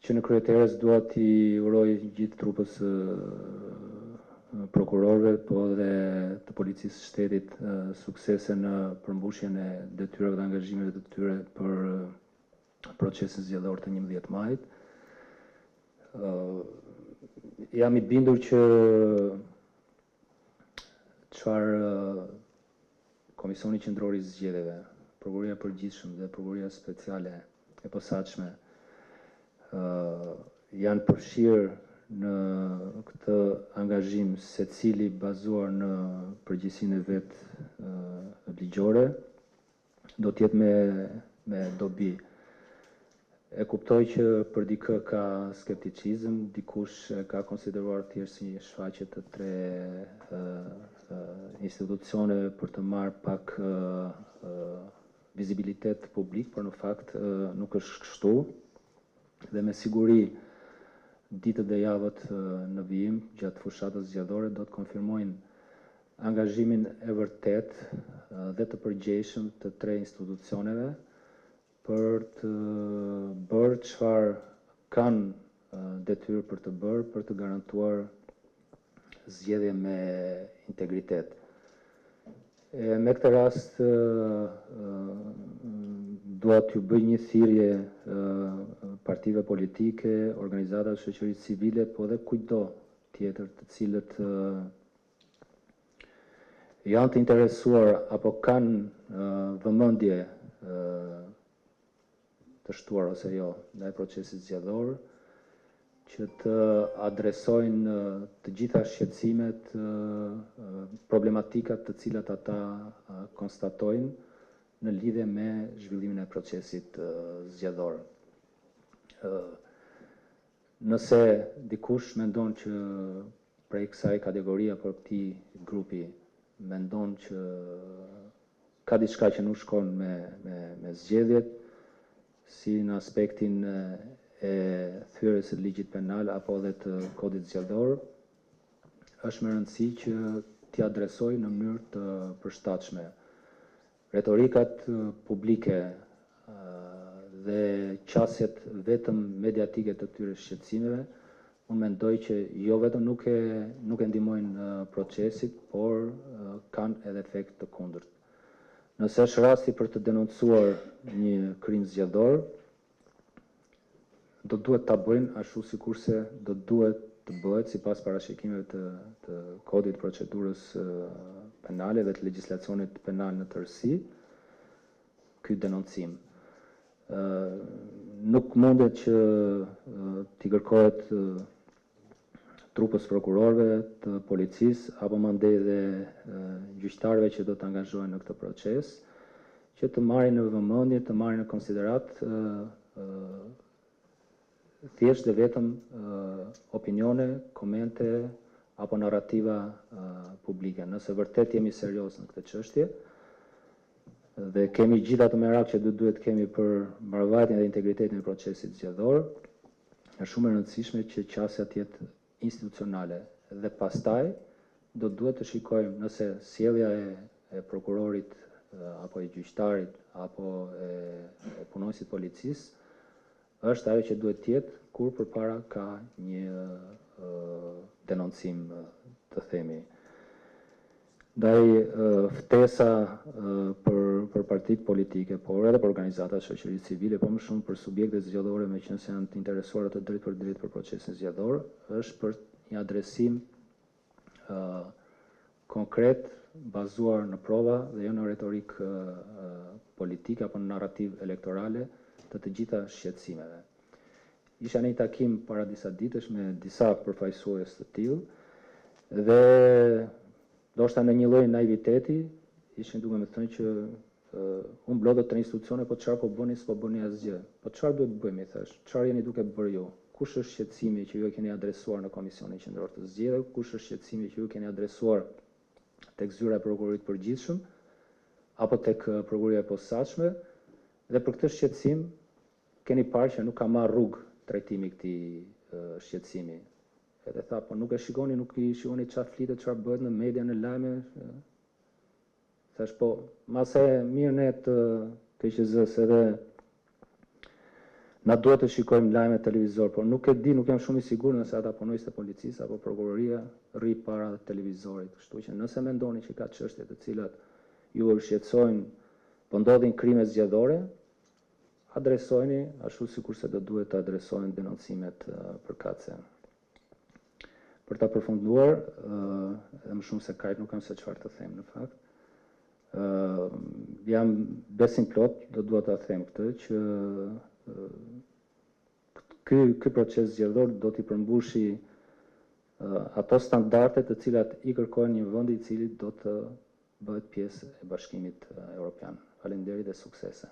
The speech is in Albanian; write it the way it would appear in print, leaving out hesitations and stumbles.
që në kryeterës dua t'i uroj gjithë trupës prokurorëve, po dhe të policisë së shtetit suksese në përmbushjen e detyrave dhe angazhimeve të tyre për procesin zgjedhor të 11 majit. Jam i bindur që çfarë Komisioni Qendror i Zgjedhjeve, Prokuroria e Përgjithshme dhe Prokuroria Speciale e Posaçme janë përfshirë në këtë angazhim, secili bazuar në përgjegjësinë e vet ligjore, do të jetë me dobi. E kuptoj që për dikë ka skepticizëm, dikush ka konsideruar thjesht si shfaqje të tre institucioneve për të marrë pak vizibilitet publik, por në fakt nuk është kështu. Dhe me siguri ditët dhe javët në vijim gjatë fushatës zgjedhore do të konfirmojnë angazhimin e vërtet dhe të përgjegjshëm të tre institucioneve për të bërë çfarë kanë detyrë për të bërë për të garantuar zgjedhje me integritet. Me këtë rast dua t'ju bëj një thirrje partive politike, organizatave shoqërisë civile, po dhe kujtdo tjetër të cilët janë të interesuar apo kanë vëmendje të shtuar ose jo ndaj procesit zgjedhor, që të adresojnë të gjitha shqetësimet, problematikat të cilat ata konstatojnë në lidhje me zhvillimin e procesit zgjedhor. Nëse dikush mendon që prej kësaj kategorie apo këtij grupi mendon që ka diçka që nuk shkon me zgjedhjet, si në aspektin e thyrjes së ligjit penal apo dhe të kodit zgjedhor, është me rëndësi që t'i adresoj në mënyrë të përshtatshme. Retorikat publike dhe qasjet vetëm mediatike të tyre shqetësimeve, unë mendoj që jo vetëm nuk e ndihmojnë procesit, por kanë edhe efekt të kundërt. Nëse është rasti për të denoncuar një krim zgjedhor, do duhet ta bëjnë ashtu sikurse do duhet të bëhet sipas parashikimeve të kodit procedurës penale dhe të legjislacionit penal në tërësi, ky denoncim. Nuk mundet që t'i kërkohet trupës prokurorëve, të policisë, apo mandej dhe gjyqtarëve që do të angazhohen në këtë proces, që të marrin në vëmendje, të marrin në konsiderat thjesht dhe vetëm opinione, komente apo narrativa publike. Nëse vërtet jemi serioz në këtë çështje dhe kemi gjithë ato merak që duhet kemi për mbarvajtjen dhe integritetin e procesit zgjedhor, është shumë e rëndësishme që qasja të jetë institucionale dhe pastaj do duhet të shikojmë nëse sjellja e prokurorit apo e gjyqtarit apo e punonësit policisë është ajo që duhet të jetë kur përpara ka një denoncim, të themi. Ndaj ftesa për partitë politike, por edhe për organizata shoqërisë civile, po më shumë për subjektet zgjedhore me qenë se janë të interesuara të drejtë për drejtë për procesin zgjedhor, është për një adresim konkret, bazuar në prova dhe jo në retorik politik apo në narrativ elektorale të gjitha shqetësimeve. Isha në një takim para disa ditësh me disa përfaqësues të tillë dhe ndoshta në një lloj naiviteti ishin duke më thënë që unë blodhët tre institucione, po çfarë po bëni, s'po bëni asgjë. Po çfarë duhet bëjmë, i thash? Çfarë jeni duke bërë ju? Kush është shqetësimi që ju e keni adresuar në Komisionin Qendror të Zgjedhjeve? Kush është shqetësimi që ju keni adresuar tek zyra e prokurorit përgjithshëm apo tek prokuroria e posaçme? Dhe për këtë shqetësim keni parë që nuk ka marrë rrugë trajtimi këtij shqetësimi. Edhe tha, po nuk e shikoni, nuk i shikoni çfarë flitet, çfarë bëhet në media, në lajme. Thash, po, mase mirë ne të KQZ-s edhe na duhet të shikojmë lajme televizor, por nuk e di, nuk jam shumë i sigurt nëse ata punojnë të policisë apo prokuroria rri para televizorit. Kështu që nëse mendoni që ka çështje të cilat ju shqetësojnë, po ndodhin krime zgjedhore, adresojni ashtu sikurse do duhet të adresohen denoncimet përkatëse. Për ta përfunduar, edhe më shumë se kaq nuk kam se çfarë të them në fakt. Jam besim plot, do dua ta them këtë që ky proces zgjedhor do t'i përmbushi ato standarde të cilat i kërkojnë një vendi i cili do të bëhet pjesë e Bashkimit Evropian. Faleminderit dhe suksese.